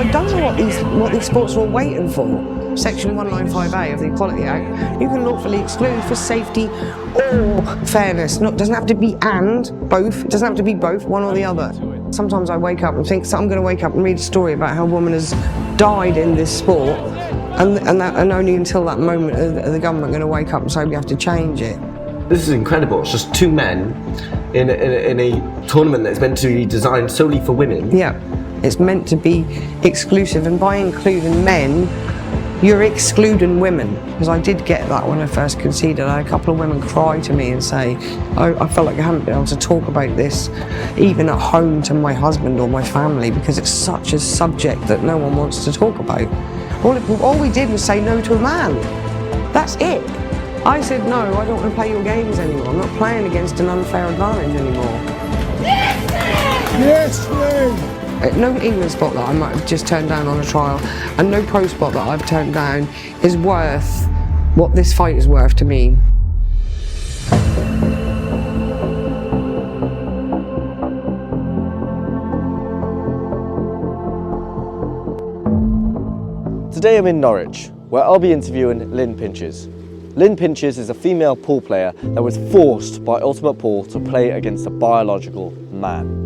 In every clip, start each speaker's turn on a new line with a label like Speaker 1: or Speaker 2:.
Speaker 1: I don't know what these sports are all waiting for. Section 195A of the Equality Act, you can lawfully exclude for safety or fairness. It doesn't have to be both. It doesn't have to be both, one or the other. Sometimes I wake up and think, so I'm going to wake up and read a story about how a woman has died in this sport, and only until that moment are the government going to wake up and say we have to change it.
Speaker 2: This is incredible. It's just two men in a tournament that's meant to be designed solely for women.
Speaker 1: Yeah, it's meant to be exclusive, and by including men, you're excluding women. Because I did get that when I first conceded. I had a couple of women cry to me and say, I felt like I hadn't been able to talk about this even at home to my husband or my family, because it's such a subject that no one wants to talk about. All we did was say no to a man. That's it. I said, no, I don't want to play your games anymore. I'm not playing against an unfair advantage anymore.
Speaker 3: Yes, please!
Speaker 1: No England spot that I might have just turned down on a trial, and no pro spot that I've turned down is worth what this fight is worth to me.
Speaker 4: Today I'm in Norwich, where I'll be interviewing Lynne Pinches. Lynne Pinches is a female pool player that was forced by Ultimate Pool to play against a biological man.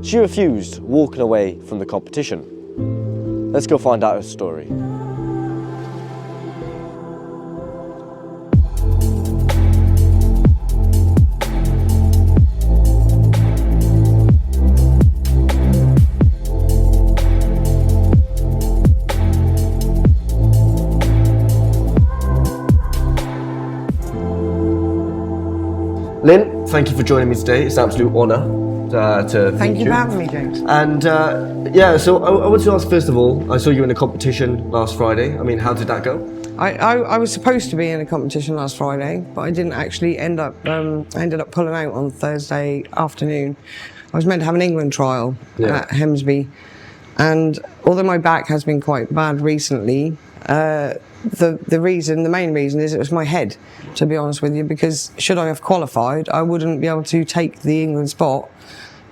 Speaker 4: She refused, walking away from the competition. Let's go find out her story.
Speaker 2: Lynne, thank you for joining me today. It's an absolute honour.
Speaker 1: Thank you for having me, James.
Speaker 2: And so I want to ask, first of all, I saw you in a competition last Friday. I mean, how did that go?
Speaker 1: I was supposed to be in a competition last Friday, but I didn't actually end up, I ended up pulling out on Thursday afternoon. I was meant to have an England trial at Hemsby, and although my back has been quite bad recently, the main reason is it was my head, to be honest with you, because should I have qualified, I wouldn't be able to take the England spot,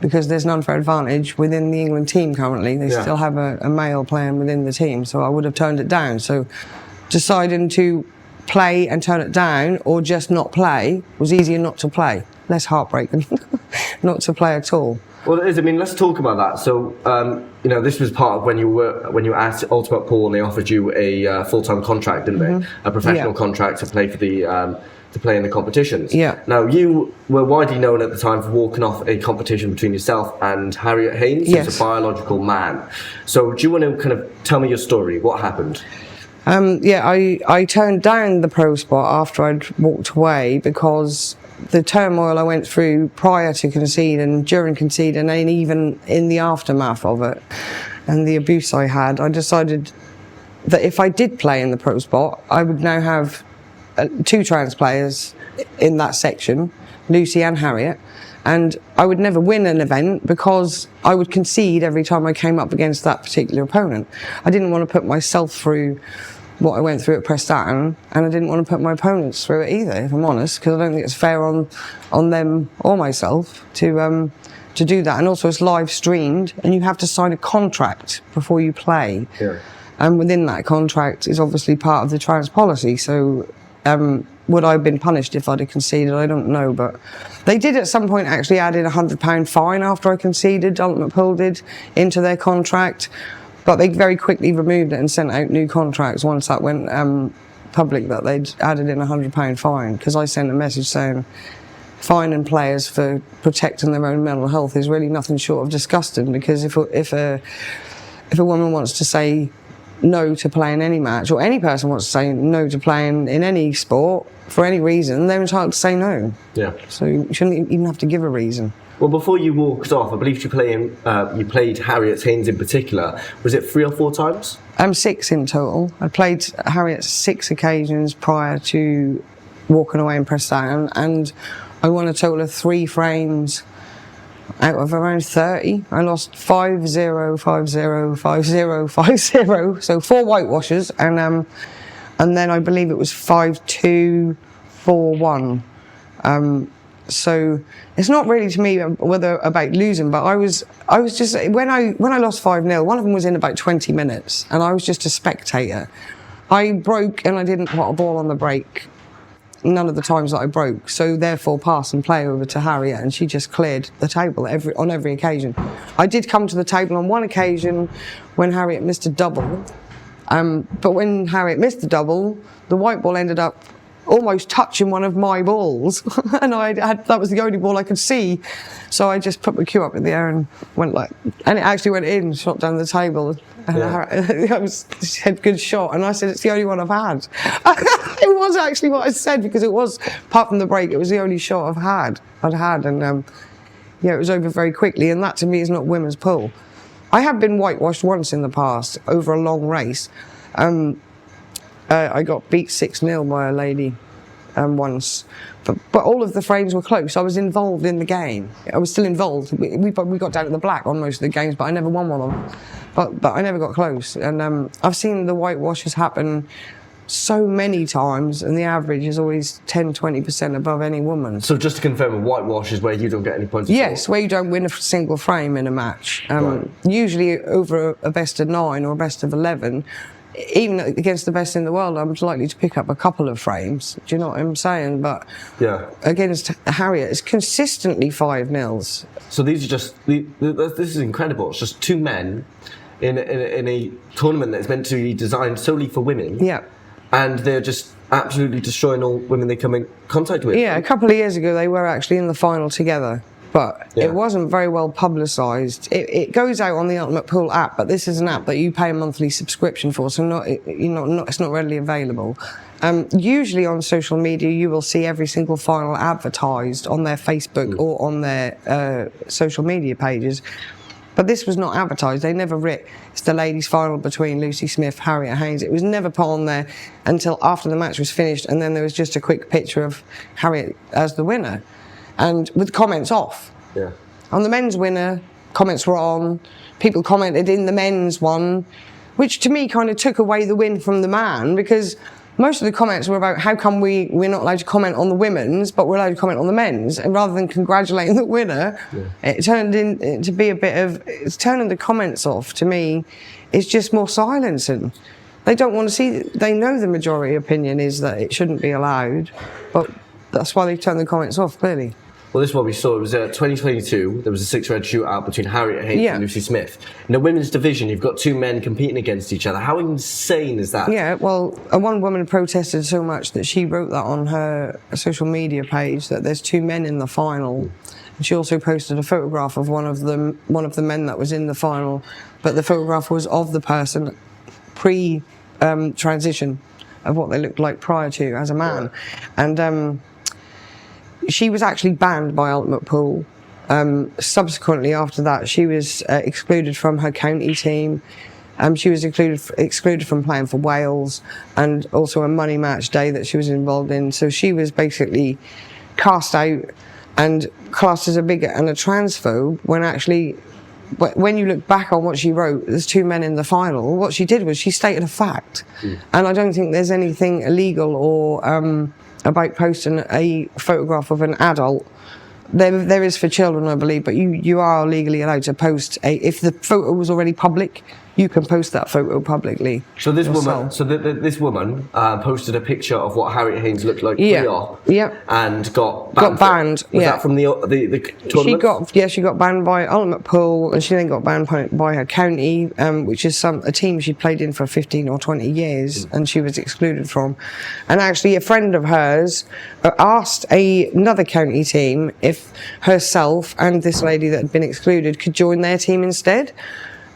Speaker 1: because there's an unfair advantage within the England team currently. They still have a male playing within the team, so I would have turned it down. So deciding to play and turn it down, or just not play, was easier not to play. Less heartbreaking not to play at all.
Speaker 2: Well, it is. I mean, let's talk about that. So, this was part of when you were at Ultimate Pool, and they offered you a full-time contract, didn't they? A professional contract to play for the to play in the competitions.
Speaker 1: Yeah.
Speaker 2: Now, you were widely known at the time for walking off a competition between yourself and Harriet Haynes, who's a biological man. So, do you want to kind of tell me your story? What happened?
Speaker 1: I turned down the pro spot after I'd walked away because the turmoil I went through prior to conceding, during conceding, and even in the aftermath of it, and the abuse I had, I decided that if I did play in the pro spot, I would now have two trans players in that section, Lucy and Harriet, and I would never win an event because I would concede every time I came up against that particular opponent. I didn't want to put myself through what I went through at Prestaton, and I didn't want to put my opponents through it either, if I'm honest, because I don't think it's fair on them or myself to do that. And also it's live streamed, and you have to sign a contract before you play.
Speaker 2: Yeah.
Speaker 1: And within that contract is obviously part of the trans policy. So would I have been punished if I'd have conceded? I don't know, but they did at some point actually add in a £100 fine after I conceded, Ultimate Pool did, into their contract. But they very quickly removed it and sent out new contracts once that went public, that they'd added in a £100 fine, because I sent a message saying fining players for protecting their own mental health is really nothing short of disgusting, because if a woman wants to say no to playing any match, or any person wants to say no to playing in any sport for any reason, they're entitled to say no.
Speaker 2: Yeah.
Speaker 1: So you shouldn't even have to give a reason.
Speaker 2: Well, before you walked off, I believe you played Harriet Haynes in particular. Was it 3 or 4 times?
Speaker 1: 6 in total. I played Harriet 6 occasions prior to walking away in Prestaton, and I won a total of 3 frames out of around 30. I lost 5-0, 5-0, 5-0, 5-0. So 4 whitewashers, and then I believe it was 5-2, 4-1. So it's not really to me whether about losing, but I was just when I lost 5-0, one of them was in about 20 minutes, and I was just a spectator. I broke and I didn't put a ball on the break. None of the times that I broke, so therefore pass and play over to Harriet, and she just cleared the table on every occasion. I did come to the table on one occasion when Harriet missed a double, but when Harriet missed the double, the white ball ended up almost touching one of my balls, and that was the only ball I could see, so I just put my cue up in the air and went and it actually went in, shot down the table. And I said, good shot, and I said, it's the only one I've had. It was actually what I said, because it was, apart from the break, it was the only shot I'd had, and it was over very quickly, and that to me is not women's pool. I have been whitewashed once in the past over a long race. I got beat 6-0 by a lady once, but all of the frames were close. I was involved in the game. I was still involved. We got down to the black on most of the games, but I never won one of them. But I never got close. And I've seen the whitewashes happen so many times, and the average is always 10-20% above any woman.
Speaker 2: So just to confirm, a whitewash is where you don't get any points at all?
Speaker 1: Yes, where you don't win a single frame in a match. Usually over a best of 9 or a best of 11, even against the best in the world, I'm likely to pick up a couple of frames. Do you know what I'm saying? But against Harriet, it's consistently 5-0s.
Speaker 2: So these are just, this is incredible. It's just two men in a tournament that's meant to be designed solely for women.
Speaker 1: Yeah.
Speaker 2: And they're just absolutely destroying all women they come in contact with.
Speaker 1: Yeah, a couple of years ago they were actually in the final together, but it wasn't very well publicised. It goes out on the Ultimate Pool app, but this is an app that you pay a monthly subscription for, so it's not readily available. Usually on social media you will see every single final advertised on their Facebook or on their social media pages. But this was not advertised. They never writ, it's the ladies' final between Lucy Smith, Harriet Haynes. It was never put on there until after the match was finished, and then there was just a quick picture of Harriet as the winner, and with comments off.
Speaker 2: Yeah.
Speaker 1: On the men's winner, comments were on. People commented in the men's one, which to me kind of took away the win from the man, because most of the comments were about how come we're not allowed to comment on the women's, but we're allowed to comment on the men's, and rather than congratulating the winner, it turned into be a bit of, it's turning the comments off. To me, it's just more silencing. They don't want to see, they know the majority opinion is that it shouldn't be allowed, but that's why they've turned the comments off, clearly.
Speaker 2: Well, this is what we saw. It was 2022. There was a 6-red shootout between Harriet Haynes and Lucy Smith. In the women's division, you've got two men competing against each other. How insane is that?
Speaker 1: Yeah, well, one woman protested so much that she wrote that on her social media page, that there's two men in the final. And she also posted a photograph of one of the men that was in the final, but the photograph was of the person pre-transition of what they looked like prior to as a man. And she was actually banned by Ultimate Pool. Subsequently, after that, she was excluded from her county team. She was excluded from playing for Wales, and also a money match day that she was involved in. So she was basically cast out and classed as a bigot and a transphobe, when actually, when you look back on what she wrote, there's two men in the final. What she did was she stated a fact. And I don't think there's anything illegal or about posting a photograph of an adult. There is for children, I believe, but you are legally allowed to post if the photo was already public, you can post that photo publicly.
Speaker 2: So this woman, posted a picture of what Harriet Haynes looked like and got
Speaker 1: banned.
Speaker 2: Was that from the tournament?
Speaker 1: She got banned by Ultimate Pool, and she then got banned by her county, which is a team she played in for 15 or 20 years, and she was excluded from. And actually, a friend of hers asked another county team if herself and this lady that had been excluded could join their team instead.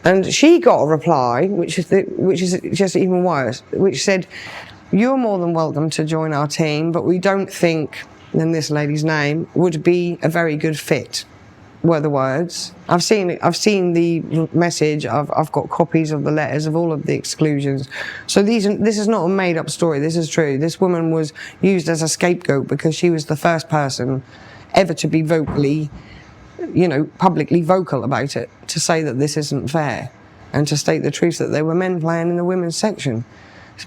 Speaker 1: And she got a reply, which is just even worse, which said, "You're more than welcome to join our team, but we don't think," then this lady's name, "would be a very good fit," were the words. I've seen the message. I've got copies of the letters of all of the exclusions. So this is not a made-up story. This is true. This woman was used as a scapegoat because she was the first person ever to be publicly vocal about it, to say that this isn't fair, and to state the truth that there were men playing in the women's section. It's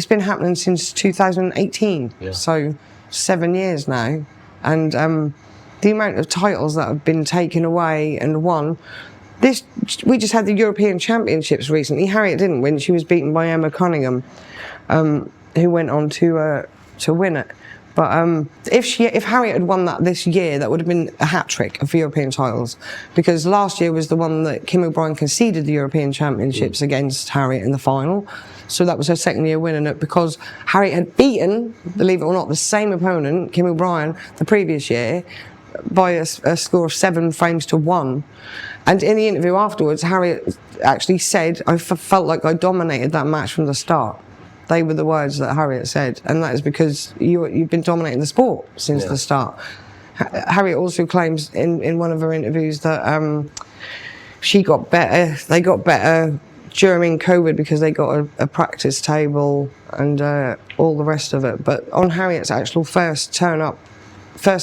Speaker 1: been happening since 2018, so 7 years now. And the amount of titles that have been taken away and won. We just had the European Championships recently. Harriet didn't win. She was beaten by Emma Cunningham, who went on to win it. But if Harriet had won that this year, that would have been a hat-trick of European titles, because last year was the one that Kim O'Brien conceded the European Championships against Harriet in the final. So that was her second year winning it, because Harriet had beaten, believe it or not, the same opponent, Kim O'Brien, the previous year, by a score of 7 frames to 1. And in the interview afterwards, Harriet actually said, I felt like I dominated that match from the start. They were the words that Harriet said, and that is because you've been dominating the sport since the start. Harriet also claims in one of her interviews that she got better. They got better during COVID because they got a practice table and all the rest of it. But on Harriet's actual first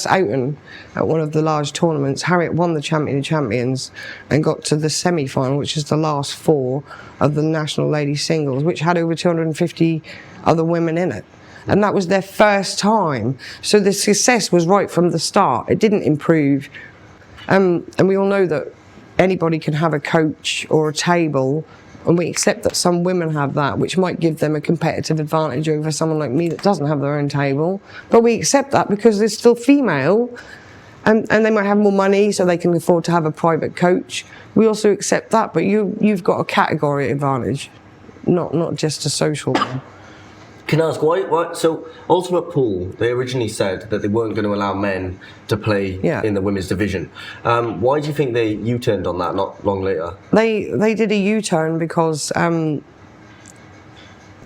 Speaker 1: outing at one of the large tournaments, Harriet won the Champion of Champions and got to the semi-final, which is the last 4 of the National Ladies Singles, which had over 250 other women in it. And that was their first time. So the success was right from the start. It didn't improve. And we all know that anybody can have a coach or a table, and we accept that some women have that, which might give them a competitive advantage over someone like me that doesn't have their own table. But we accept that because they're still female, and they might have more money so they can afford to have a private coach. We also accept that, but you've got a category advantage, not just a social one.
Speaker 2: Can I ask why? So Ultimate Pool, they originally said that they weren't going to allow men to play in the women's division. Why do you think they U-turned on that not long later?
Speaker 1: They did a U-turn because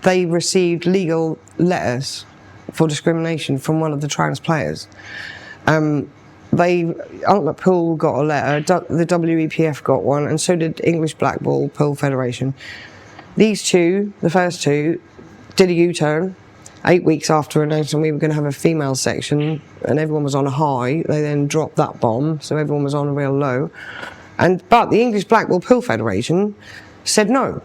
Speaker 1: they received legal letters for discrimination from one of the trans players. Ultimate Pool got a letter, the WEPF got one, and so did English Black Ball Pool Federation. These two, the first two, did a U-turn 8 weeks after announcing we were going to have a female section, and everyone was on a high. They then dropped that bomb, so everyone was on a real low. But the English Black Ball Pool Federation said no.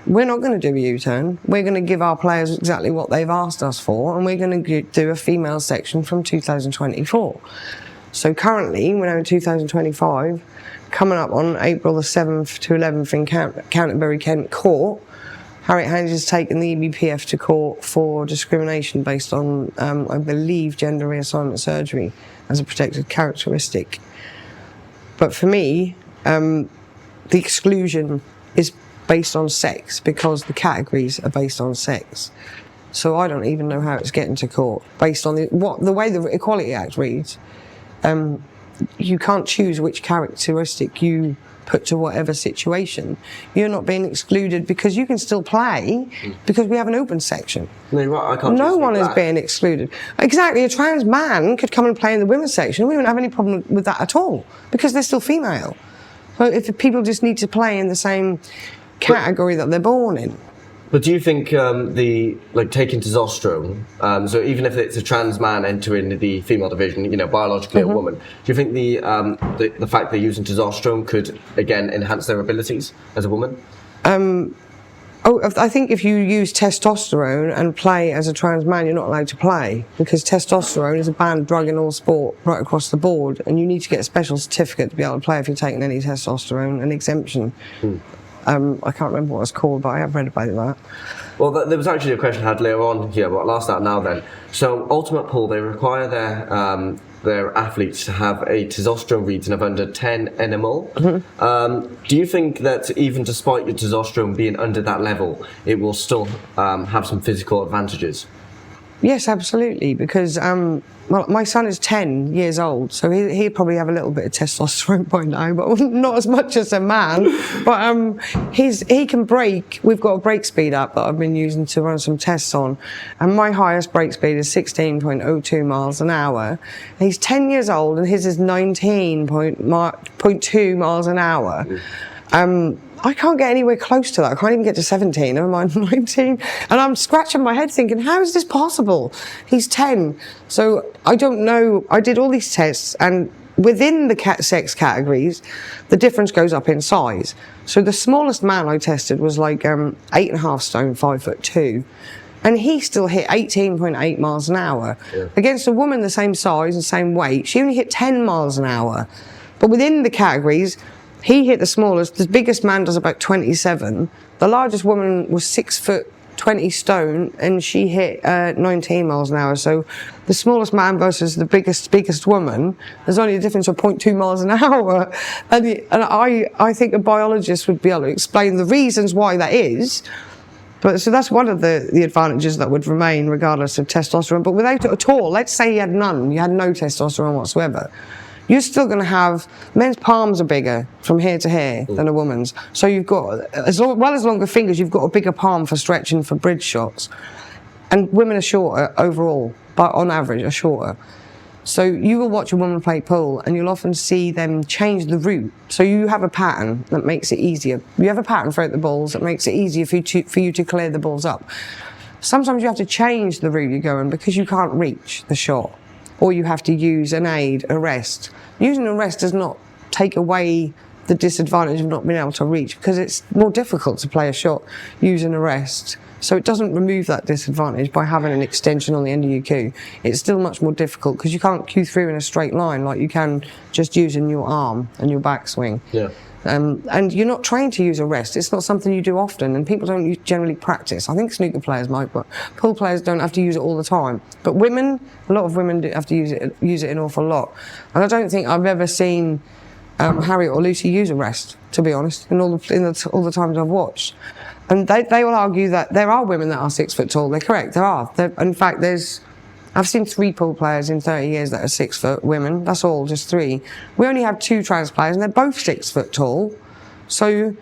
Speaker 1: We're not going to do a U-turn. We're going to give our players exactly what they've asked us for, and we're going to do a female section from 2024. So currently, we're now in 2025, coming up on April the 7th to 11th in Canterbury Kent Court. Harriet Haynes has taken the EBPF to court for discrimination based on, I believe, gender reassignment surgery as a protected characteristic. But for me, the exclusion is based on sex because the categories are based on sex. So I don't even know how it's getting to court based on the way the Equality Act reads. You can't choose which characteristic you put to whatever situation. You're not being excluded because you can still play because we have an open section.
Speaker 2: No, you're right. I can't.
Speaker 1: No one is being excluded. Exactly. A trans man could come and play in the women's section. We wouldn't have any problem with that at all because they're still female. So if people just need to play in the same category that they're born in.
Speaker 2: But do you think taking testosterone, so even if it's a trans man entering the female division, biologically a woman, do you think the fact they're using testosterone could again enhance their abilities as a woman?
Speaker 1: I think if you use testosterone and play as a trans man, you're not allowed to play because testosterone is a banned drug in all sport right across the board, and you need to get a special certificate to be able to play if you're taking any testosterone, an exemption. I can't remember what it's called, but I have read about that.
Speaker 2: Well, there was actually a question I had later on here, but I'll ask that now then. So, Ultimate Pool, they require their athletes to have a testosterone reading of under 10 nmol. Do you think that even despite your testosterone being under that level, it will still have some physical advantages?
Speaker 1: Yes, absolutely, because my son is 10 years old, so he'd probably have a little bit of testosterone by now, but not as much as a man. But he can brake. We've got a brake speed app that I've been using to run some tests on, and my highest brake speed is 16.02 miles an hour. He's 10 years old, and his is 19.2 miles an hour. I can't get anywhere close to that. I can't even get to 17, never mind 19. And I'm scratching my head thinking, how is this possible? He's 10. So I don't know. I did all these tests, and within the sex categories, the difference goes up in size. So the smallest man I tested was like 8.5 stone, 5'2". and he still hit 18.8 miles an hour. Against a woman the same size and same weight, she only hit 10 miles an hour. But within the categories, he hit the smallest. The biggest man does about 27. The largest woman was 6 foot 20 stone, and she hit 19 miles an hour. So the smallest man versus the biggest woman, there's only a difference of 0.2 miles an hour. And I think a biologist would be able to explain the reasons why that is. But so that's one of the advantages that would remain regardless of testosterone. But without it at all, let's say you had none, you had no testosterone whatsoever, you're still going to have, men's palms are bigger from here to here than a woman's. So you've got, as longer fingers, you've got a bigger palm for stretching for bridge shots. And women are shorter overall, but on average are shorter. So you will watch a woman play pool and you'll often see them change the route. So you have a pattern that makes it easier. You have a pattern throughout the balls that makes it easier for you to clear the balls up. Sometimes you have to change the route you're going because you can't reach the shot. Or you have to use an aid, a rest. Using a rest does not take away the disadvantage of not being able to reach, because it's more difficult to play a shot using a rest. So it doesn't remove that disadvantage by having an extension on the end of your cue. It's still much more difficult because you can't cue through in a straight line like you can just using your arm and your backswing.
Speaker 2: Yeah.
Speaker 1: And you're not trained to use a rest. It's not something you do often, and people don't generally practice. I think snooker players might, but pool players don't have to use it all the time. But women, a lot of women do have to use it an awful lot. And I don't think I've ever seen Harriet or Lucy use a rest, to be honest, in all the times I've watched. And they will argue that there are women that are 6 foot tall. They're correct, there are. In fact, I've seen 3 pool players in 30 years that are 6 foot women. That's all, just 3. We only have 2 trans players and they're both 6 foot tall. So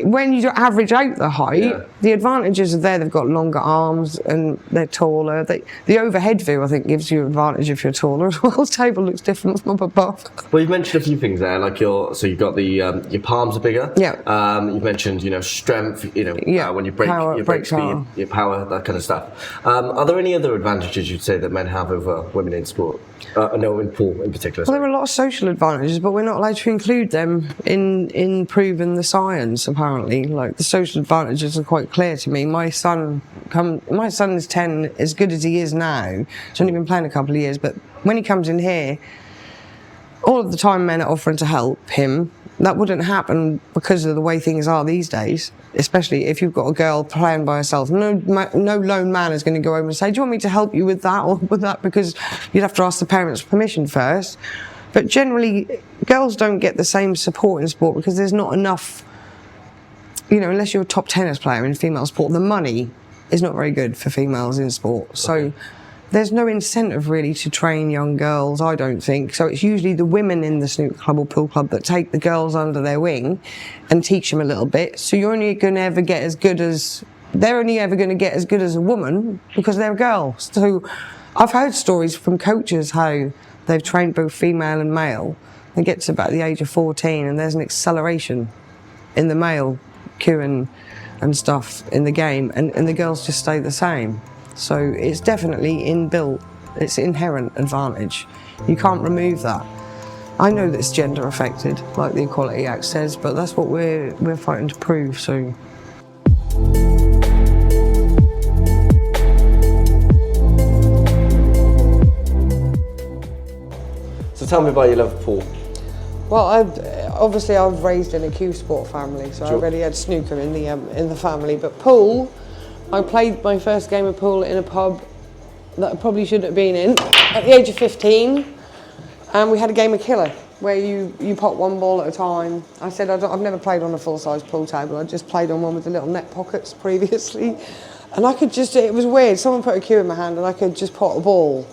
Speaker 1: when you average out the height, the advantages are there. They've got longer arms and they're taller. The overhead view, I think, gives you an advantage if you're taller as well. The table looks different from up above.
Speaker 2: Well, you've mentioned a few things there, like so you've got your palms are bigger.
Speaker 1: Yeah.
Speaker 2: You've mentioned, strength, when you break your break speed, your power, that kind of stuff. Are there any other advantages you'd say that men have over women in sport? No, in pool in particular.
Speaker 1: Well, there are a lot of social advantages, but we're not allowed to include them in proving the science, apparently. Like, the social advantages are quite clear to me. My son is 10, as good as he is now. He's only been playing a couple of years, but when he comes in here, all of the time men are offering to help him. That wouldn't happen because of the way things are these days, especially if you've got a girl playing by herself. No lone man is going to go over and say, do you want me to help you with that or with that? Because you'd have to ask the parents' permission first. But generally, girls don't get the same support in sport because there's not enough, unless you're a top tennis player in female sport, the money is not very good for females in sport. So there's no incentive really to train young girls, I don't think. So it's usually the women in the snooker club or pool club that take the girls under their wing and teach them a little bit. So you're only going to ever get as good as, they're only ever going to get as good as a woman because they're a girl. So I've heard stories from coaches how they've trained both female and male. They get to about the age of 14 and there's an acceleration in the male cueing and stuff in the game, and the girls just stay the same. So it's definitely inbuilt, it's inherent advantage. You can't remove that. I know that it's gender affected, like the Equality Act says, but that's what we're fighting to prove, so.
Speaker 4: So tell me about your love of pool.
Speaker 1: Well, I was raised in a cue sport family, so I already had snooker in the family, but pool, I played my first game of pool in a pub that I probably shouldn't have been in at the age of 15, and we had a game of killer where you pot one ball at a time. I said I've never played on a full-size pool table. I just played on one with the little net pockets previously, and I could just, it was weird. Someone put a cue in my hand and I could just pot a ball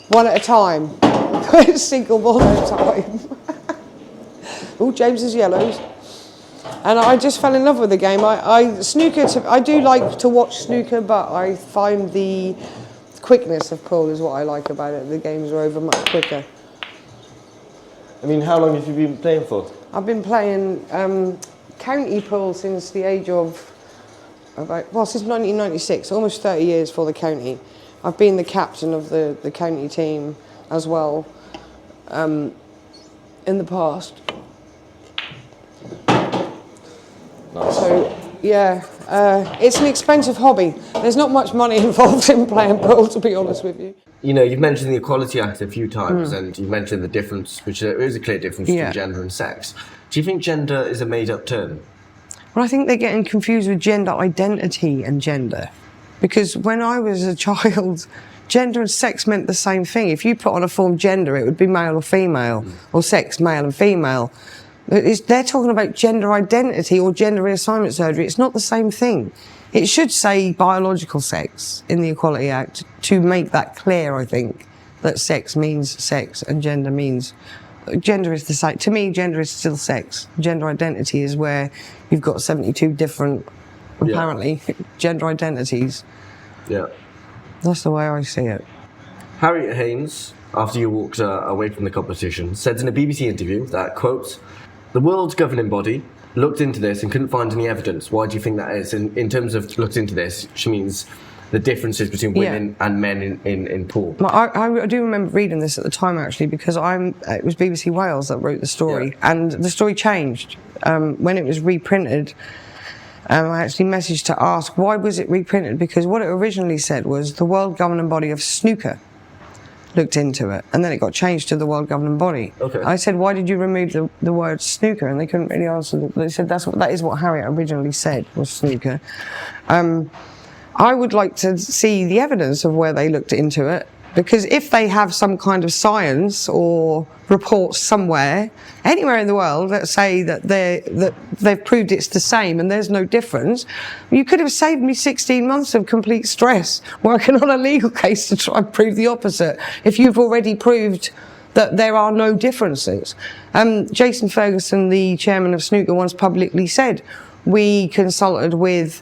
Speaker 1: one at a time, a single ball at a time. Oh, James's yellows. And I just fell in love with the game. I do like to watch snooker, but I find the quickness of pool is what I like about it. The games are over much quicker.
Speaker 4: I mean, how long have you been playing for?
Speaker 1: I've been playing county pool since the age of, since 1996, almost 30 years for the county. I've been the captain of the county team as well in the past.
Speaker 4: Nice.
Speaker 1: So Yeah, it's an expensive hobby. There's not much money involved in playing pool, to be honest with you.
Speaker 2: You know, you've mentioned the Equality Act a few times, and you mentioned the difference, which there is a clear difference between gender and sex. Do you think gender is a made-up term?
Speaker 1: Well, I think they're getting confused with gender identity and gender. Because when I was a child, gender and sex meant the same thing. If you put on a form gender, it would be male or female, or sex, male and female. They're talking about gender identity or gender reassignment surgery. It's not the same thing. It should say biological sex in the Equality Act to make that clear, I think, that sex means sex and gender means... Gender is the same. To me, gender is still sex. Gender identity is where you've got 72 different, apparently, gender identities.
Speaker 2: Yeah.
Speaker 1: That's the way I see it.
Speaker 2: Harriet Haynes, after you walked away from the competition, said in a BBC interview that, quote, "The world's governing body looked into this and couldn't find any evidence." Why do you think that is? In terms of looked into this, she means the differences between women and men in pool.
Speaker 1: I do remember reading this at the time, actually, because it was BBC Wales that wrote the story, and the story changed when it was reprinted. I actually messaged to ask why was it reprinted, because what it originally said was the world governing body of snooker looked into it, and then it got changed to the world governing body.
Speaker 2: Okay.
Speaker 1: I said, why did you remove the word snooker? And they couldn't really answer. They said that is what Harriet originally said, was snooker. I would like to see the evidence of where they looked into it, because if they have some kind of science or reports somewhere, anywhere in the world that say that they've proved it's the same and there's no difference, you could have saved me 16 months of complete stress working on a legal case to try and prove the opposite, if you've already proved that there are no differences. Jason Ferguson, the chairman of snooker, once publicly said, we consulted with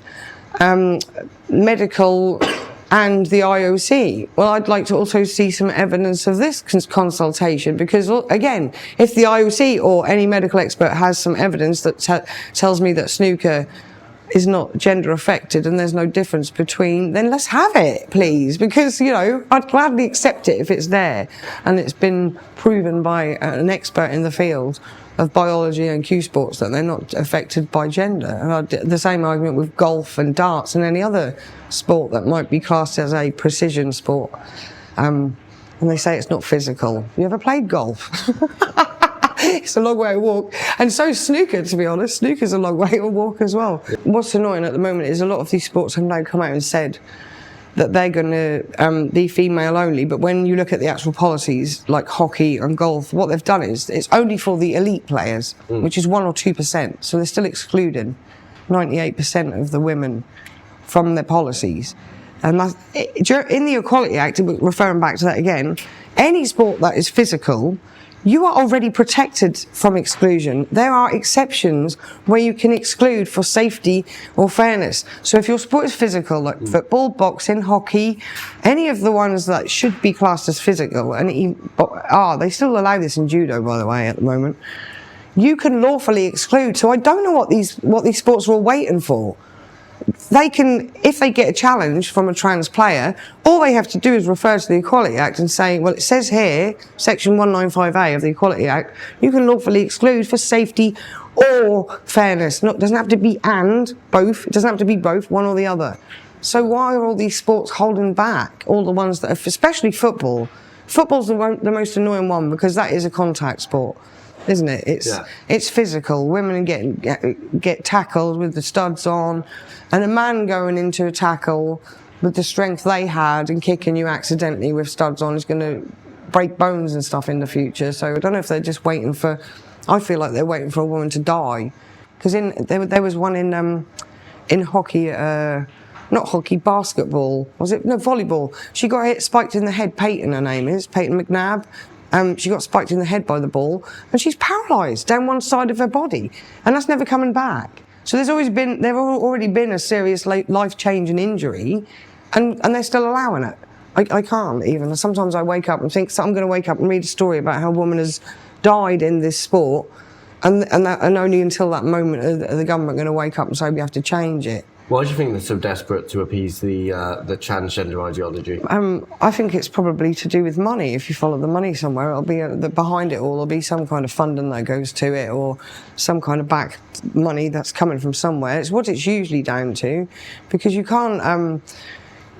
Speaker 1: medical and the IOC. Well, I'd like to also see some evidence of this consultation, because, again, if the IOC or any medical expert has some evidence that tells me that snooker is not gender affected and there's no difference between, then let's have it, please, because, you know, I'd gladly accept it if it's there and it's been proven by an expert in the field of biology and cue sports that they're not affected by gender. And the same argument with golf and darts and any other sport that might be classed as a precision sport. And they say it's not physical. You ever played golf? It's a long way to walk. And so is snooker, to be honest. Snooker's a long way to walk as well. What's annoying at the moment is a lot of these sports have now come out and said that they're going to be female only, but when you look at the actual policies, like hockey and golf, what they've done is it's only for the elite players, which is 1 or 2%, so they're still excluding 98% of the women from their policies. And in the Equality Act, referring back to that again, any sport that is physical, you are already protected from exclusion. There are exceptions where you can exclude for safety or fairness. So if your sport is physical, like football, boxing, hockey, any of the ones that should be classed as physical, and they still allow this in judo, by the way, at the moment, you can lawfully exclude. So I don't know what these sports are all waiting for. They can, if they get a challenge from a trans player, all they have to do is refer to the Equality Act and say, well, it says here, section 195A of the Equality Act, you can lawfully exclude for safety or fairness. It doesn't have to be both. It doesn't have to be both, one or the other. So why are all these sports holding back? All the ones that are, especially football. Football's the most annoying one, because that is a contact sport, isn't it? It's physical. Women get tackled with the studs on, and a man going into a tackle with the strength they had and kicking you accidentally with studs on is going to break bones and stuff in the future. So I don't know if they're just waiting for... I feel like they're waiting for a woman to die, because there was one in hockey, not hockey, basketball. Was it? No, volleyball. She got spiked in the head. Peyton, her name is Peyton McNabb. She got spiked in the head by the ball, and she's paralysed down one side of her body, and that's never coming back. So there's already been a serious life-changing injury, and they're still allowing it. I can't even. Sometimes I wake up and think, so I'm going to wake up and read a story about how a woman has died in this sport, and only until that moment are the government going to wake up and say we have to change it.
Speaker 2: Why do you think they're so desperate to appease the transgender ideology?
Speaker 1: I think it's probably to do with money. If you follow the money somewhere, it'll be behind it all. There'll be some kind of funding that goes to it, or some kind of back money that's coming from somewhere. It's what it's usually down to, because you can't.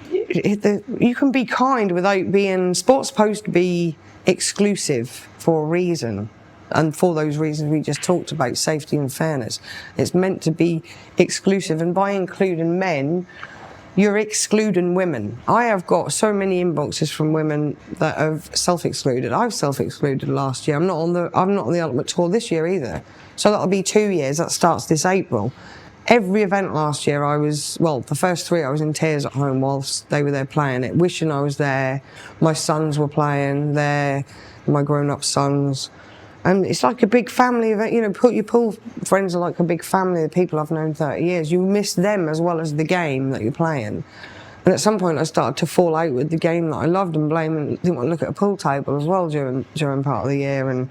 Speaker 1: You can be kind without being. Sport's supposed to be exclusive for a reason. And for those reasons we just talked about, safety and fairness. It's meant to be exclusive, and by including men, you're excluding women. I have got so many inboxes from women that have self-excluded. I've self-excluded last year. I'm not on the Ultimate Tour this year either. So that'll be 2 years. That starts this April. Every event last year the first 3 I was in tears at home whilst they were there playing it, wishing I was there. My sons were playing there, my grown-up sons. And it's like a big family event, you know, your pool friends are like a big family of people I've known 30 years. You miss them as well as the game that you're playing. And at some point I started to fall out with the game that I loved and didn't want to look at a pool table as well during part of the year, and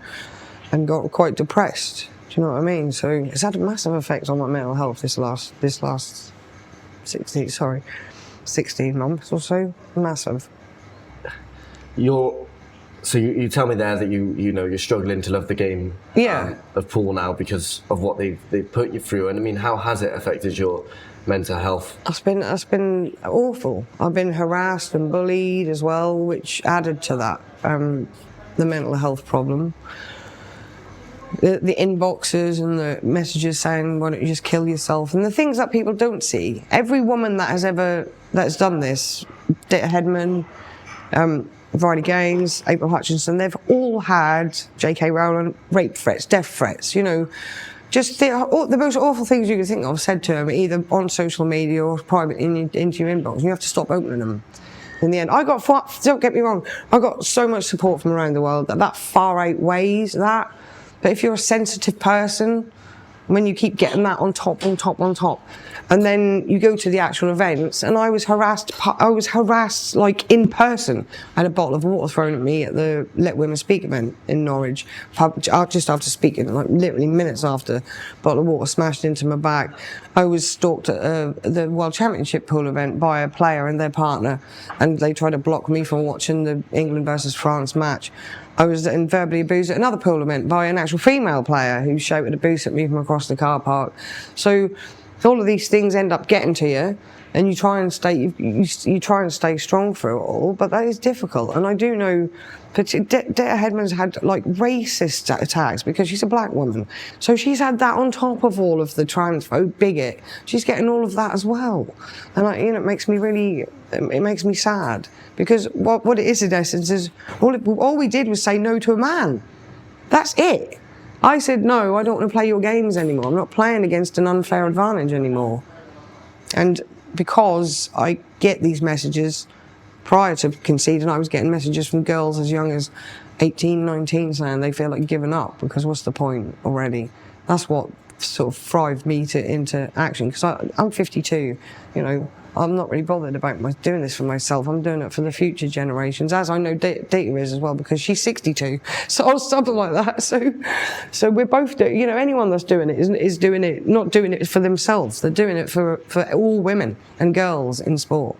Speaker 1: got quite depressed. Do you know what I mean? So it's had a massive effect on my mental health this last 16 months or so. Massive.
Speaker 2: So you tell me there that you're struggling to love the game of pool now because of what they've put you through, and I mean, how has it affected your mental health?
Speaker 1: It's been awful. I've been harassed and bullied as well, which added to that the mental health problem. The inboxes and the messages saying, "Why don't you just kill yourself?" and the things that people don't see. Every woman that's done this, Dita Hedman, Variety Gaines, April Hutchinson, they've all had J.K. Rowling rape threats, death threats, you know, just the most awful things you could think of said to them, either on social media or private into your inbox. You have to stop opening them. In the end, don't get me wrong, I got so much support from around the world that far outweighs that. But if you're a sensitive person, when you keep getting that on top, and then you go to the actual events, and I was harassed like in person. I had a bottle of water thrown at me at the Let Women Speak event in Norwich, just after speaking, like literally minutes after, a bottle of water smashed into my back. I was stalked at the World Championship pool event by a player and their partner, and they tried to block me from watching the England versus France match. I was then verbally abused at another pool event by an actual female player who shouted abuse at me from across the car park. So all of these things end up getting to you, and you try and stay strong through it all, but that is difficult. And I do know Dita Hedman's had like racist attacks because she's a black woman, so she's had that on top of all of the transphobe bigot. She's getting all of that as well, and it makes me sad, because what it is in essence is all we did was say no to a man. That's it. I said, no, I don't want to play your games anymore. I'm not playing against an unfair advantage anymore. And because I get these messages, prior to conceding, I was getting messages from girls as young as 18, 19 saying they feel like giving up because what's the point already? That's what sort of thrived me into action, because I'm 52, you know. I'm not really bothered about doing this for myself. I'm doing it for the future generations, as I know Dita is as well, because she's 62, so something like that. So we're both doing. You know, anyone that's doing it is doing it, not doing it for themselves. They're doing it for all women and girls in sport.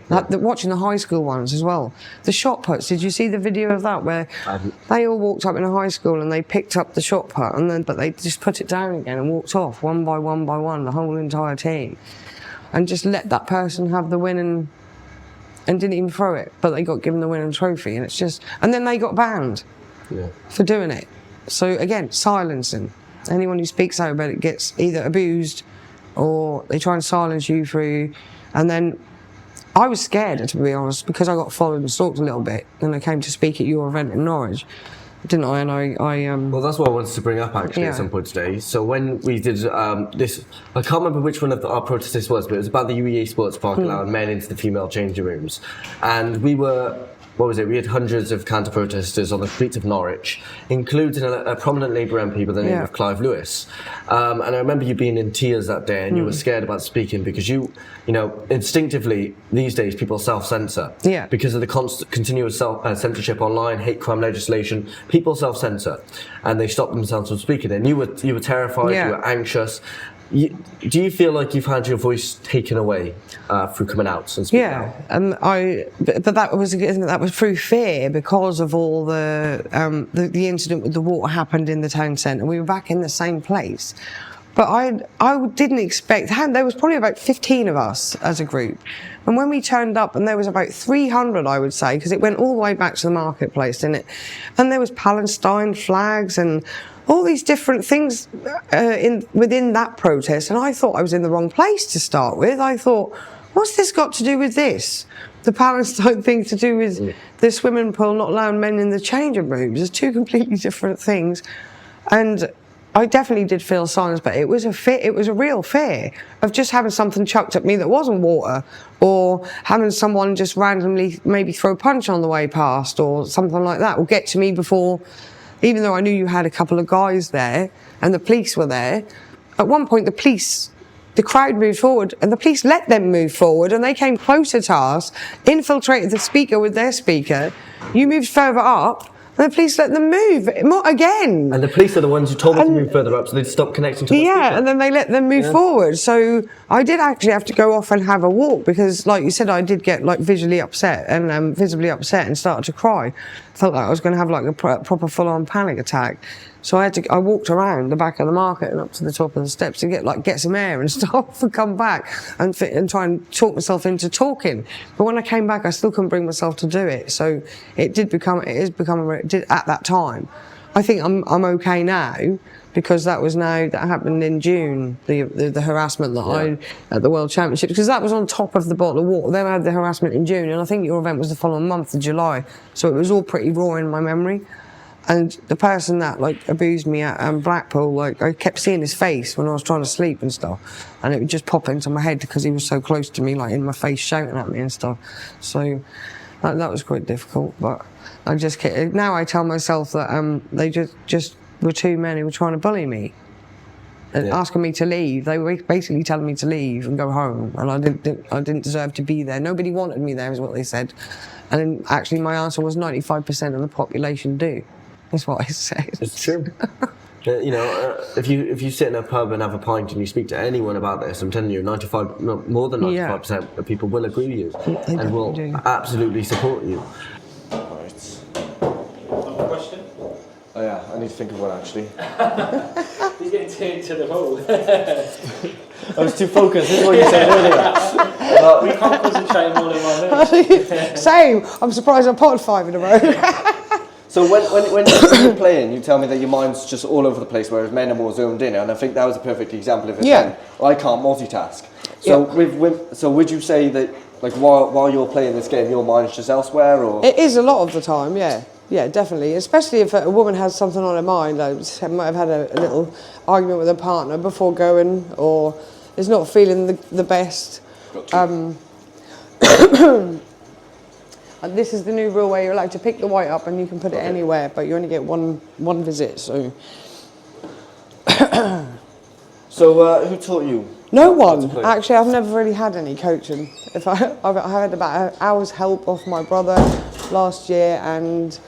Speaker 1: Like watching the high school ones as well. The shot puts. Did you see the video of that where they all walked up in a high school and they picked up the shot put, but they just put it down again and walked off one by one, the whole entire team. And just let that person have the win and didn't even throw it, but they got given the winning trophy, and and then they got banned for doing it. So again, silencing. Anyone who speaks out about it gets either abused or they try and silence you through. And then I was scared, to be honest, because I got followed and stalked a little bit, and I came to speak at your event in Norwich. Didn't I? And
Speaker 2: Well, that's what I wanted to bring up actually at some point today. So when we did this, I can't remember which one of our protests this was, but it was about the UEA Sports Park allowing men into the female changing rooms, and we had hundreds of counter-protesters on the streets of Norwich, including a prominent Labour MP by the name of Clive Lewis. And I remember you being in tears that day, and you were scared about speaking because you know, instinctively these days people self-censor because of the continuous censorship online, hate crime legislation. People self-censor, and they stop themselves from speaking. And you were terrified, you were anxious. do you feel like you've had your voice taken away through coming out and speaking out?
Speaker 1: But that was through fear because of all the incident with the water happened in the town centre. We were back in the same place. But I didn't expect, there was probably about 15 of us as a group. And when we turned up, and there was about 300, I would say, because it went all the way back to the marketplace, didn't it? And there was Palestine flags and all these different things within that protest. And I thought I was in the wrong place to start with. I thought, what's this got to do with this? The Palestine thing to do with the swimming pool not allowing men in the changing rooms. There's two completely different things. And I definitely did feel silence, but it was a real fear of just having something chucked at me that wasn't water, or having someone just randomly maybe throw a punch on the way past, or something like that, or get to me before, even though I knew you had a couple of guys there and the police were there. At one point the crowd moved forward and the police let them move forward, and they came closer to us, infiltrated the speaker with their speaker. You moved further up, and the police let them move again.
Speaker 2: And the police are the ones who told them to move further up, so they'd stop connecting to the speaker.
Speaker 1: And then they let them move forward. So I did actually have to go off and have a walk because, like you said, I did get like visibly upset and started to cry. Felt like I was going to have like a proper full-on panic attack. So I walked around the back of the market and up to the top of the steps to get some air and stuff, and come back and try and talk myself into talking. But when I came back, I still couldn't bring myself to do it. So it did at that time. I think I'm okay now, because that happened in June, the harassment that at the World Championship, because that was on top of the bottle of water. Then I had the harassment in June, and I think your event was the following month of July. So it was all pretty raw in my memory. And the person that like abused me at Blackpool, like I kept seeing his face when I was trying to sleep and stuff, and it would just pop into my head because he was so close to me, like in my face, shouting at me and stuff. So that was quite difficult. But now I tell myself that they just were two men who were trying to bully me and asking me to leave. They were basically telling me to leave and go home, and I didn't deserve to be there. Nobody wanted me there, is what they said. And actually, my answer was 95% of the population do. That's what I said.
Speaker 2: It's true. If you sit in a pub and have a pint and you speak to anyone about this, I'm telling you, more than 95% of people will agree with you and will absolutely support you.
Speaker 4: Right.
Speaker 3: Another question?
Speaker 4: Oh yeah, I need to think of one actually.
Speaker 3: He's getting turned to the hole.
Speaker 4: I was too focused, this is what you said earlier.
Speaker 3: We can't concentrate more than 1 minute.
Speaker 1: Same. I'm surprised I potted 5 in a row.
Speaker 4: So when you're playing, you tell me that your mind's just all over the place, whereas men are more zoomed in, and I think that was a perfect example of it.
Speaker 1: Yeah.
Speaker 4: I can't multitask. So so would you say that like while you're playing this game, your mind's just elsewhere, or?
Speaker 1: It is a lot of the time, yeah. Yeah, definitely. Especially if a woman has something on her mind, like might have had a little argument with her partner before going, or is not feeling the best. And this is the new rule where you're allowed to pick the white up and you can put it anywhere, but you only get one visit. So.
Speaker 4: So who taught you?
Speaker 1: No one. Actually, I've never really had any coaching. I've had about an hour's help off my brother last year, and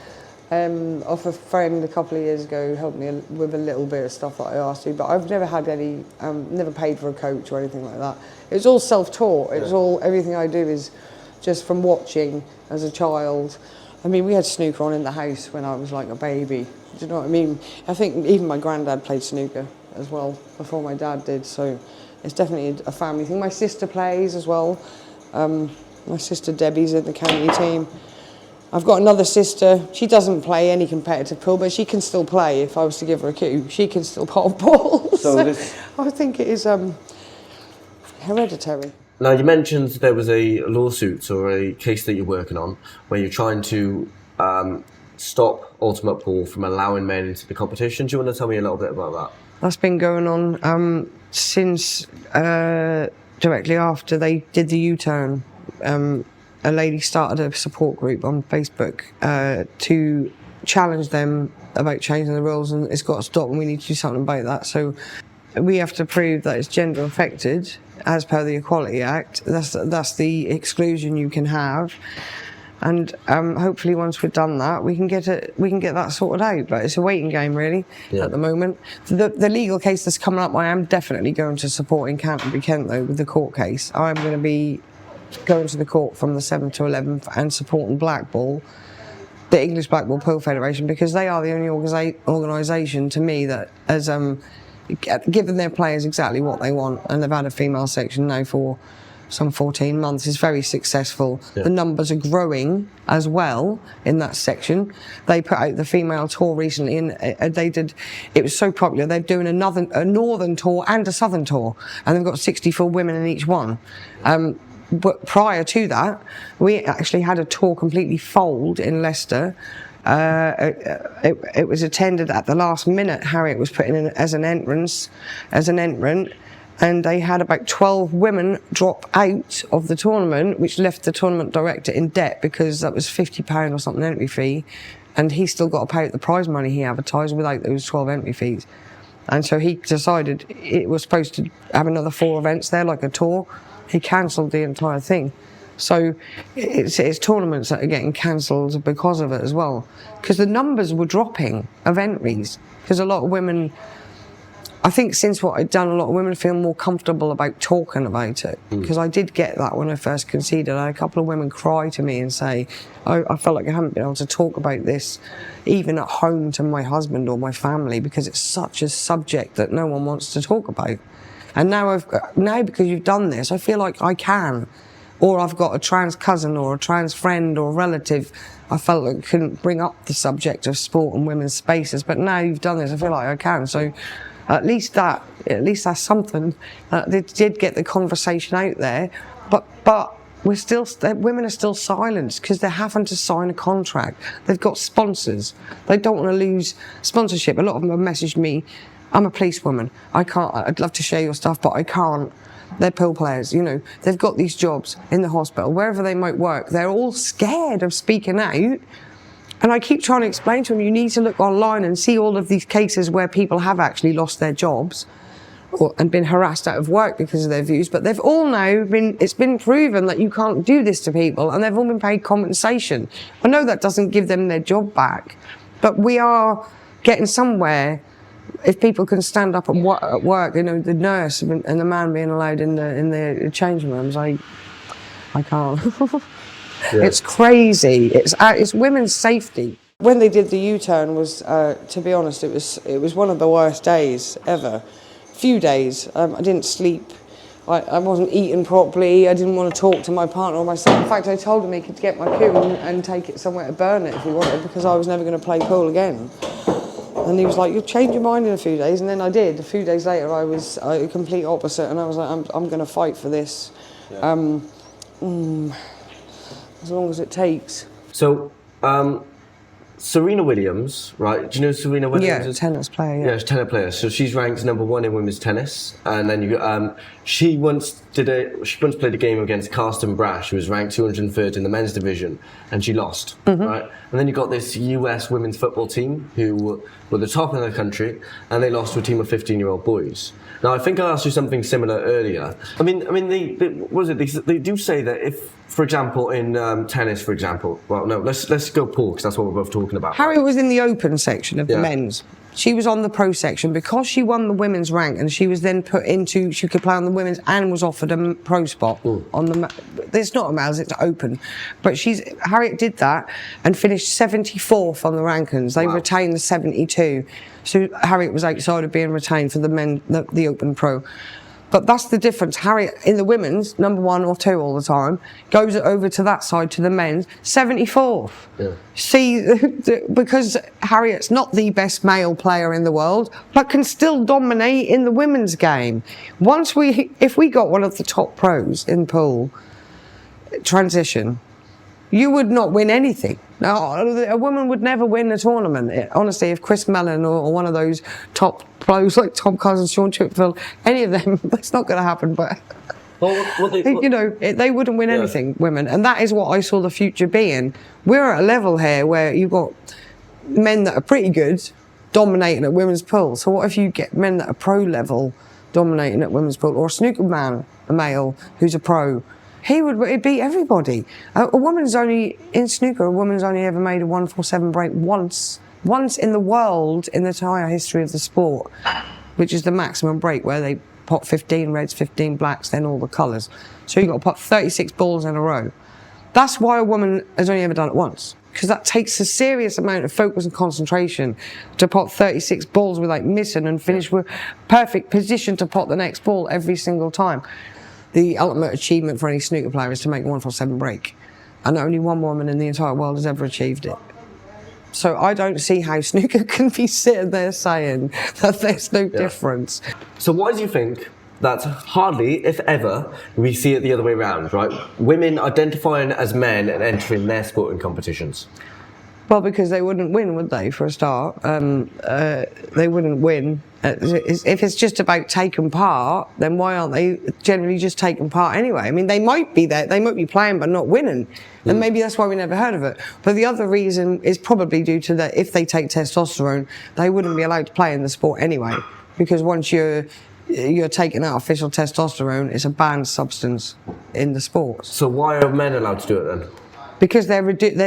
Speaker 1: off a friend a couple of years ago who helped me with a little bit of stuff that I asked to. But I've never had any, never paid for a coach or anything like that. It's all self-taught. Everything I do is just from watching as a child. I mean, we had snooker on in the house when I was like a baby. Do you know what I mean? I think even my granddad played snooker as well before my dad did, so it's definitely a family thing. My sister plays as well. My sister Debbie's in the county team. I've got another sister. She doesn't play any competitive pool, but she can still play if I was to give her a cue. She can still pot balls. So I think it is hereditary.
Speaker 2: Now, you mentioned there was a lawsuit or a case that you're working on where you're trying to stop Ultimate Pool from allowing men into the competition. Do you want to tell me a little bit about that?
Speaker 1: That's been going on since directly after they did the U-turn. A lady started a support group on Facebook to challenge them about changing the rules, and it's got to stop, and we need to do something about that. So we have to prove that it's gender affected as per the Equality Act. That's the exclusion you can have. and hopefully once we've done that, we can get that sorted out. But it's a waiting game really at the moment. The legal case that's coming up, I am definitely going to support in Canterbury, Kent though, with the court case. I'm going to be going to the court from the 7th to 11th and supporting Blackball, the English Blackball Pool Federation, because they are the only organisation to me that has given their players exactly what they want, and they've had a female section now for some 14 months. It's very successful. The numbers are growing as well in that section. They put out the female tour recently, and it was so popular, they're doing a northern tour and a southern tour, and they've got 64 women in each one. But prior to that, we actually had a tour completely fold in Leicester. It was attended at the last minute. Harriet was put in as an entrant, and they had about 12 women drop out of the tournament, which left the tournament director in debt because that was £50 or something entry fee, and he still got to pay out the prize money he advertised without those 12 entry fees. And so he decided it was supposed to have another 4 events there, like a tour. He cancelled the entire thing. So it's tournaments that are getting cancelled because of it as well. Because the numbers were dropping of entries. Because a lot of women, I think since what I'd done, a lot of women feel more comfortable about talking about it. Because I did get that when I first conceded. I had a couple of women cry to me and say, I felt like I haven't been able to talk about this even at home to my husband or my family, because it's such a subject that no one wants to talk about. And now because you've done this, I feel like I can. Or I've got a trans cousin or a trans friend or relative. I felt like I couldn't bring up the subject of sport and women's spaces, but now you've done this, I feel like I can. So at least that's something. They did get the conversation out there, but women are still silenced because they're having to sign a contract. They've got sponsors. They don't want to lose sponsorship. A lot of them have messaged me, I'm a policewoman, I'd love to share your stuff, but I can't. They're pool players, you know, they've got these jobs in the hospital, wherever they might work. They're all scared of speaking out. And I keep trying to explain to them, you need to look online and see all of these cases where people have actually lost their jobs and been harassed out of work because of their views. But they've all now it's been proven that you can't do this to people, and they've all been paid compensation. I know that doesn't give them their job back, but we are getting somewhere. If people can stand up at work, you know, the nurse and the man being allowed in the changing rooms, I can't. It's crazy. It's women's safety. When they did the U-turn was, to be honest, it was one of the worst days ever. Few days. I didn't sleep. I wasn't eating properly. I didn't want to talk to my partner or myself. In fact, I told him he could get my poo and take it somewhere to burn it if he wanted, because I was never going to play pool again. And he was like, you'll change your mind in a few days. And then I did. A few days later, I was a complete opposite. And I was like, I'm going to fight for this. As long as it takes.
Speaker 2: So, Serena Williams, right? Do you know Serena Williams?
Speaker 1: Yeah, tennis player.
Speaker 2: Yeah, she's a tennis player. So she's ranked #1 in women's tennis, and then she once played a game against Karsten Brash, who was ranked 203rd in the men's division, and she lost, right? And then you got this US women's football team who were the top in the country, and they lost to a team of 15-year-old boys. Now, I think I asked you something similar earlier. I mean, they do say that if, for example, in tennis, for example, well, no, let's go pool, because that's what we're both talking about.
Speaker 1: Harriet was in the open section of the men's. She was on the pro section because she won the women's rank, and she was then put into, she could play on the women's and was offered a pro spot on the, it's not a males, it's open. But Harriet did that and finished 74th on the rankings. They retained the 72. So Harriet was outside of being retained for the men, the open pro. But that's the difference. Harriet, in the women's, #1 or 2 all the time, goes over to that side, to the men's, 74th. Yeah. See, because Harriet's not the best male player in the world, but can still dominate in the women's game. If we got one of the top pros in pool, transition, you would not win anything. Now, a woman would never win a tournament. Honestly, if Chris Mellon or one of those top pros like Tom Cousins, Sean Chipperfield, any of them, that's not going to happen. But they wouldn't win anything, women, and that is what I saw the future being. We're at a level here where you've got men that are pretty good dominating at women's pool. So what if you get men that are pro level dominating at women's pool, or a snooker man, a male who's a pro? He would beat everybody. A woman's only, in snooker, a woman's only ever made a 147 break once in the world, in the entire history of the sport, which is the maximum break, where they pot 15 reds, 15 blacks, then all the colours. So you've got to pot 36 balls in a row. That's why a woman has only ever done it once, because that takes a serious amount of focus and concentration to pot 36 balls without missing and finish with perfect position to pot the next ball every single time. The ultimate achievement for any snooker player is to make a 147 break, and only one woman in the entire world has ever achieved it. So I don't see how snooker can be sitting there saying that there's no difference.
Speaker 2: So why do you think that hardly, if ever, we see it the other way around, right? Women identifying as men and entering their sporting competitions?
Speaker 1: Well, because they wouldn't win, would they, for a start? They wouldn't win. If it's just about taking part, then why aren't they generally just taking part anyway? I mean, they might be there, they might be playing but not winning. And maybe that's why we never heard of it. But the other reason is probably due to that if they take testosterone, they wouldn't be allowed to play in the sport anyway. Because once you're taking artificial testosterone, it's a banned substance in the sport.
Speaker 2: So why are men allowed to do it then?
Speaker 1: Because they're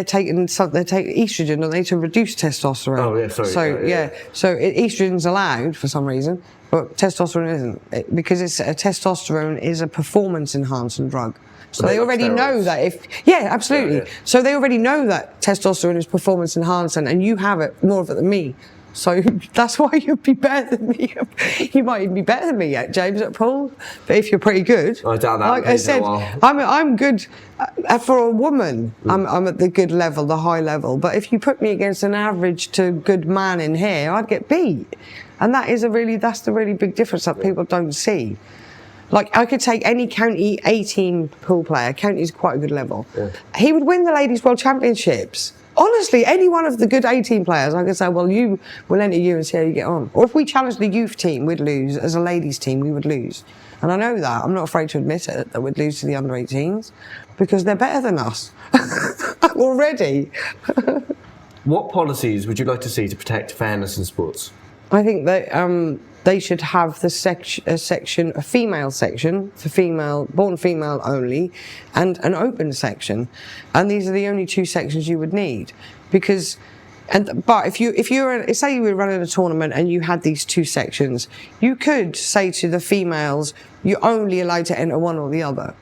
Speaker 1: taking estrogen, don't they, to reduce testosterone.
Speaker 2: Oh yeah, sorry.
Speaker 1: So so estrogen's allowed for some reason, but testosterone isn't, because testosterone is a performance enhancing drug. So they already know that absolutely. Yeah. So they already know that testosterone is performance enhancing, and you have it more of it than me. So that's why you'd be better than me. You might even be better than me yet, James, at pool. But if you're pretty good,
Speaker 2: I doubt that.
Speaker 1: Like I said, I'm good for a woman. I'm at the good level, the high level. But if you put me against an average to good man in here, I'd get beat. And that's the really big difference that people don't see. Like, I could take any county 18 pool player. County's quite a good level. Yeah. He would win the Ladies World Championships. Honestly, any one of the good 18 players, I could say, well, we'll enter you and see how you get on. Or if we challenged the youth team, we'd lose. As a ladies team, we would lose. And I know that. I'm not afraid to admit it, that we'd lose to the under 18s, because they're better than us already.
Speaker 2: What policies would you like to see to protect fairness in sports?
Speaker 1: I think that they should have a female section for born female only, and an open section, and these are the only two sections you would need. But if you're say you were running a tournament and you had these two sections, you could say to the females, you're only allowed to enter one or the other.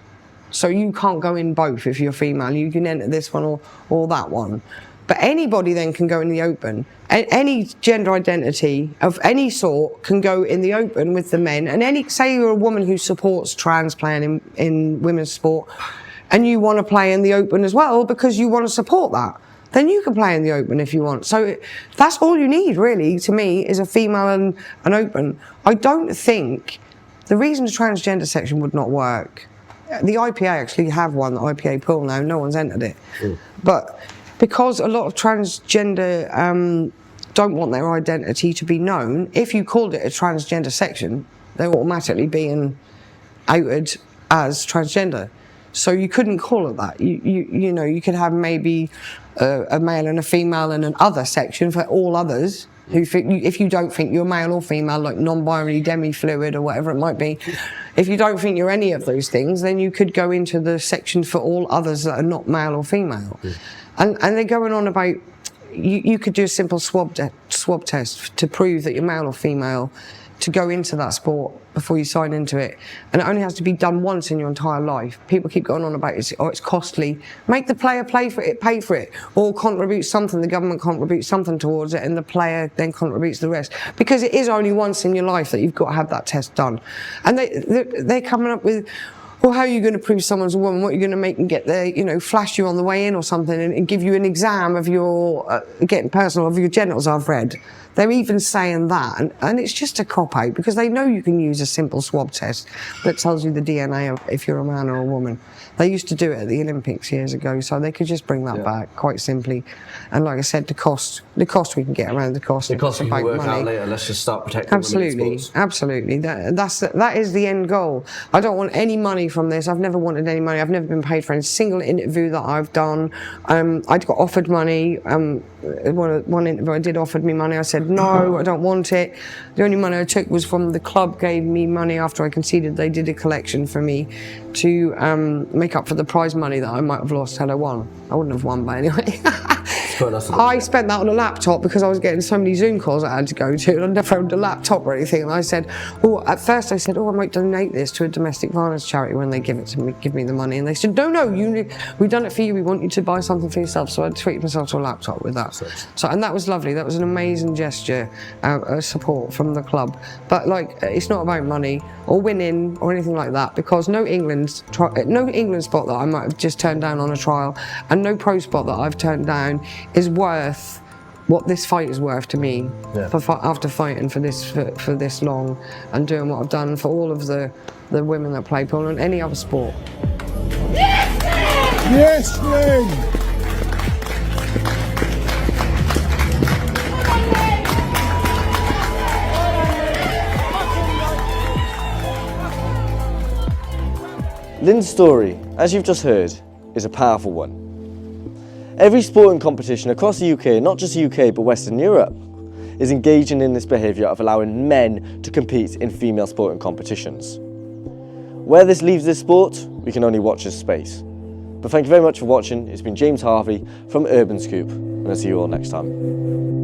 Speaker 1: So you can't go in both if you're female. You can enter this one or that one. But anybody then can go in the open. Any gender identity of any sort can go in the open with the men. And say you're a woman who supports trans playing in women's sport, and you want to play in the open as well because you want to support that, then you can play in the open if you want. So that's all you need, really, to me, is a female and an open. I don't think the reason the transgender section would not work. The IPA actually have one, the IPA pool now. No one's entered it, but because a lot of transgender don't want their identity to be known, if you called it a transgender section, they're automatically being outed as transgender. So you couldn't call it that. You could have maybe a male and a female and an other section for all others. If you don't think you're male or female, like non-binary, demi-fluid, or whatever it might be, if you don't think you're any of those things, then you could go into the section for all others that are not male or female. And they're going on about, you could do a simple swab test to prove that you're male or female to go into that sport before you sign into it. And it only has to be done once in your entire life. People keep going on about it's costly. Make the player pay for it, or contribute something. The government contributes something towards it, and the player then contributes the rest. Because it is only once in your life that you've got to have that test done. And they're coming up with, well, how are you going to prove someone's a woman? What are you going to make them get there, flash you on the way in or something, and give you an exam of your, getting personal, of your genitals, I've read. They're even saying that, and it's just a cop-out, because they know you can use a simple swab test that tells you the DNA of if you're a man or a woman. They used to do it at the Olympics years ago, so they could just bring that back quite simply. And like I said, the cost we can get around the cost.
Speaker 2: The cost we can work out later. Let's just start protecting women in sports.
Speaker 1: Absolutely. That is the end goal. I don't want any money from this. I've never wanted any money. I've never been paid for any single interview that I've done. I got offered money. One interview I did offered me money. I said, no, I don't want it. The only money I took was from the club gave me money after I conceded. They did a collection for me to make up for the prize money that I might have lost had I won. I wouldn't have won, but anyway. I spent that on a laptop because I was getting so many Zoom calls I had to go to, and I never owned a laptop or anything. And I said, at first I said, I might donate this to a domestic violence charity when they give it to me, give me the money. And they said, no, we've done it for you. We want you to buy something for yourself. So I treated myself to a laptop with that. So, and that was lovely. That was an amazing gesture, support from the club. But like, it's not about money or winning or anything like that, because no England spot that I might have just turned down on a trial, and no pro spot that I've turned down is worth what this fight is worth to me. After fighting for this long and doing what I've done for all of the women that play pool and any other sport.
Speaker 5: Yes, Lynne!
Speaker 4: Lynne's story, as you've just heard, is a powerful one. Every sporting competition across the UK, not just the UK but Western Europe, is engaging in this behaviour of allowing men to compete in female sporting competitions. Where this leaves this sport, we can only watch this space. But thank you very much for watching. It's been James Harvey from Urban Scoop, and I'll see you all next time.